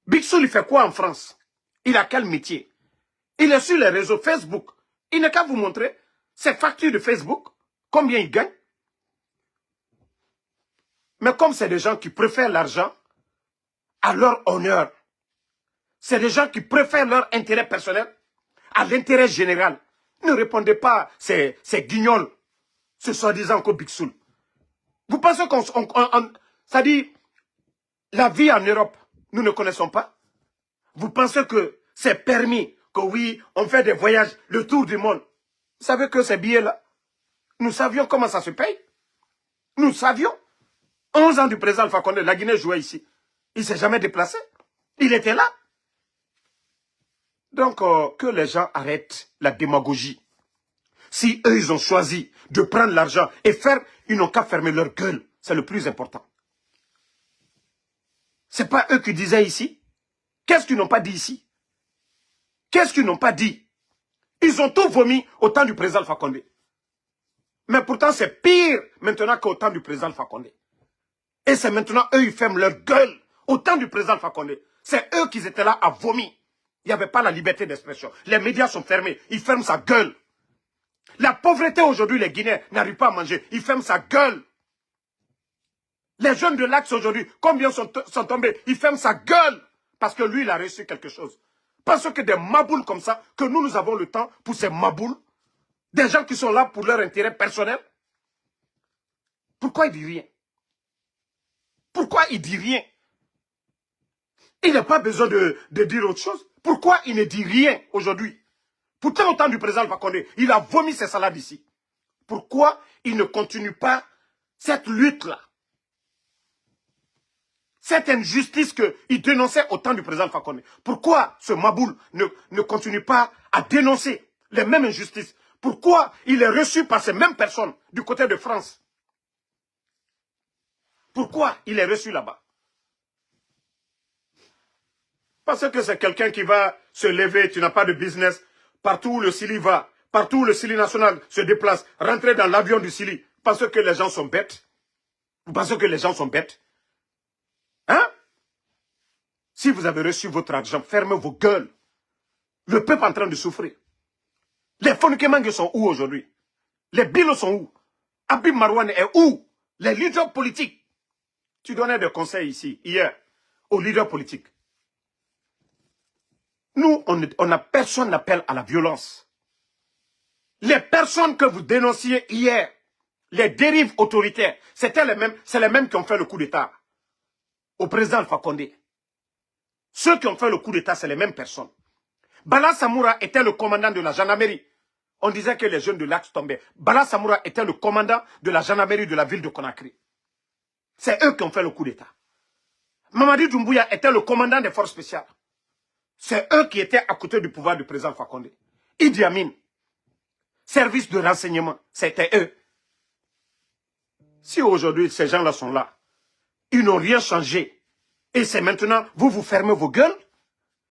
Big Soul, il fait quoi en France? Il a quel métier? Il est sur les réseaux Facebook. Il n'a qu'à vous montrer ses factures de Facebook, combien il gagne. Mais comme c'est des gens qui préfèrent l'argent à leur honneur, c'est des gens qui préfèrent leur intérêt personnel à l'intérêt général. Ne répondez pas ces guignols, ce soi-disant que Big Soul. Vous pensez ça dit, la vie en Europe, nous ne connaissons pas? Vous pensez que c'est permis, que oui, on fait des voyages, le tour du monde? Vous savez que ces billets-là, nous savions comment ça se paye. Nous savions. 11 ans du président Alpha Condé, la Guinée jouait ici. Il ne s'est jamais déplacé. Il était là. Donc, que les gens arrêtent la démagogie. Si eux, ils ont choisi de prendre l'argent et faire, ils n'ont qu'à fermer leur gueule. C'est le plus important. C'est pas eux qui disaient ici. Qu'est-ce qu'ils n'ont pas dit ici? Qu'est-ce qu'ils n'ont pas dit? Ils ont tout vomi au temps du président Alpha Condé. Mais pourtant, c'est pire maintenant qu'au temps du président Alpha Condé. Et c'est maintenant, eux, ils ferment leur gueule au temps du président Alpha Condé. C'est eux qui étaient là à vomir. Il n'y avait pas la liberté d'expression. Les médias sont fermés. Ils ferment sa gueule. La pauvreté aujourd'hui, les Guinéens n'arrivent pas à manger. Ils ferment sa gueule. Les jeunes de l'Axe aujourd'hui, combien sont tombés? Ils ferment sa gueule. Parce que lui, il a reçu quelque chose. Parce que des maboules comme ça, que nous avons le temps pour ces maboules, des gens qui sont là pour leur intérêt personnel. Pourquoi il dit rien? Pourquoi il dit rien? Il n'a pas besoin de dire autre chose. Pourquoi il ne dit rien aujourd'hui? Pourtant, au temps du président Alpha Condé, il a vomi ses salades ici. Pourquoi il ne continue pas cette lutte-là? Cette injustice qu'il dénonçait au temps du président Alpha Condé. Pourquoi ce Maboul ne continue pas à dénoncer les mêmes injustices? Pourquoi il est reçu par ces mêmes personnes du côté de France? Pourquoi il est reçu là-bas? Parce que c'est quelqu'un qui va se lever, tu n'as pas de business. Partout où le Sili va, partout où le Sili national se déplace, rentrer dans l'avion du Sili, parce que les gens sont bêtes. Vous pensez que les gens sont bêtes? Hein? Si vous avez reçu votre argent, fermez vos gueules. Le peuple est en train de souffrir. Les Fonikemangue sont où aujourd'hui? Les Bilo sont où? Abib Marouane est où? Les leaders politiques. Tu donnais des conseils ici, hier, aux leaders politiques. Nous, personne n'appelle à la violence. Les personnes que vous dénonciez hier, les dérives autoritaires, c'est les mêmes qui ont fait le coup d'État au président Alpha Condé. Ceux qui ont fait le coup d'État, c'est les mêmes personnes. Bala Samoura était le commandant de la gendarmerie. On disait que les jeunes de l'Axe tombaient. Bala Samoura était le commandant de la gendarmerie de la ville de Conakry. C'est eux qui ont fait le coup d'État. Mamadi Doumbouya était le commandant des forces spéciales. C'est eux qui étaient à côté du pouvoir du président Alpha Condé. Idi Amin, service de renseignement, c'était eux. Si aujourd'hui ces gens-là sont là, ils n'ont rien changé. Et c'est maintenant, vous fermez vos gueules.